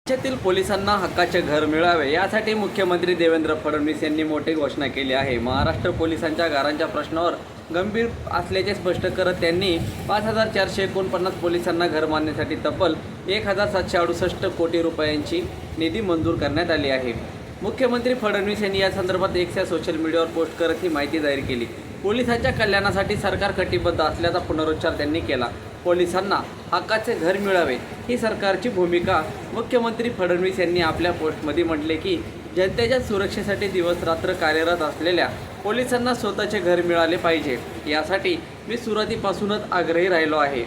राज्यातील पोलिसांना हक्काचे घर मिळावे यासाठी मुख्यमंत्री देवेंद्र फडणवीस यांनी मोठी घोषणा केली आहे। महाराष्ट्र पोलिसांच्या घरांच्या प्रश्नावर गंभीर असल्याचे स्पष्ट करत त्यांनी 5449 पोलिसांना घर बांधण्यासाठी तब्बल 1768 कोटी रुपयांची निधी मंजूर करण्यात आली आहे। मुख्यमंत्री फडणवीस यांनी या संदर्भात एक्स सोशल मीडियावर पोस्ट करत ही माहिती जाहीर केली। पोलिसांच्या कल्याणासाठी सरकार कटिबद्ध असल्याचा पुनरुच्चार त्यांनी केला। पोलिसांना हक्काचे घर मिळावे ही सरकारची भूमिका मुख्यमंत्री फडणवीस यांनी आपल्या पोस्टमध्ये म्हटले की जनतेच्या सुरक्षेसाठी दिवसरात्र कार्यरत असलेल्या पोलिसांना स्वतःचे घर मिळाले पाहिजे, यासाठी मी सुरुवातीपासूनच आग्रही राहिलो आहे।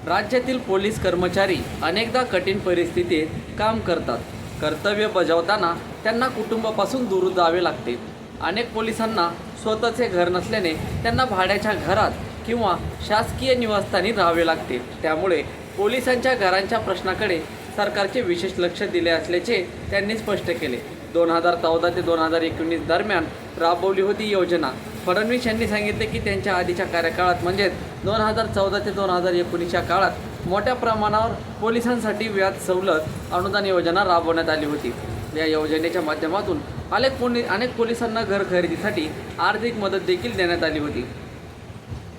राज्यातील पोलीस कर्मचारी अनेकदा कठीण परिस्थितीत काम करतात। कर्तव्य बजावताना त्यांना कुटुंबापासून दूर जावे लागते। अनेक पोलिसांना स्वतःचे घर नसल्याने त्यांना भाड्याच्या घरात किंवा शासकीय निवासस्थानी राहावे लागते। त्यामुळे पोलिसांच्या घरांच्या प्रश्नाकडे सरकारचे विशेष लक्ष दिले असल्याचे त्यांनी स्पष्ट केले। 2014 ते 2019 दरम्यान राबवली होती योजना। फडणवीस यांनी सांगितले की त्यांच्या आधीच्या कार्यकाळात म्हणजेच 2014 ते 2019 काळात मोठ्या प्रमाणावर पोलिसांसाठी व्याज सवलत अनुदान योजना राबवण्यात आली होती। या योजनेच्या माध्यमातून अनेक पोलिसांना घर खरेदीसाठी आर्थिक मदत देखील देण्यात आली होती।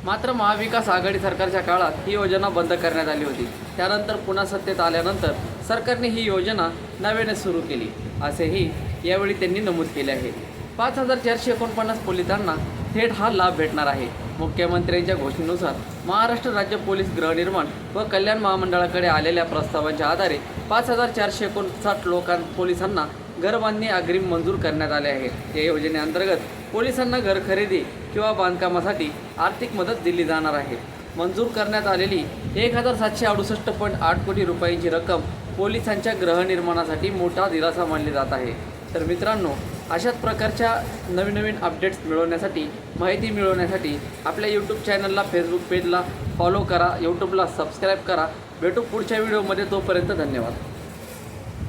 मात्र महाविकास आघाडी सरकारच्या काळात ही योजना बंद करण्यात आली होती। त्यानंतर पुन्हा सत्तेत आल्यानंतर सरकारने ही योजना नव्याने सुरू केली, असेही यावेळी त्यांनी नमूद केले आहे। 5449 पोलिसांना थेट हा लाभ भेटणार आहे। मुख्यमंत्र्यांच्या घोषणेनुसार महाराष्ट्र राज्य पोलीस गृहनिर्माण व कल्याण महामंडळाकडे आलेल्या प्रस्तावांच्या आधारे 5459 पोलिसांना घरबांधणी अग्रिम मंजूर करण्यात आले आहे। या योजनेअंतर्गत पोलिसांना घर खरेदी किंवा बांधकामासाठी आर्थिक मदत दिली जाणार आहे। मंजूर करण्यात आलेली 1768.8 कोटी रुपयांची रक्कम पोलिसांच्या गृहनिर्माणासाठी मोठा दिलासा मानली जात आहे। तर मित्रांनो, अशाच प्रकारच्या नवीन अपडेट्स मिळवण्यासाठी, माहिती मिळवण्यासाठी आपल्या यूट्यूब चॅनलला, फेसबुक पेजला फॉलो करा, यूट्यूबला सबस्क्राईब करा। भेटू पुढच्या व्हिडिओमध्ये, तोपर्यंत धन्यवाद।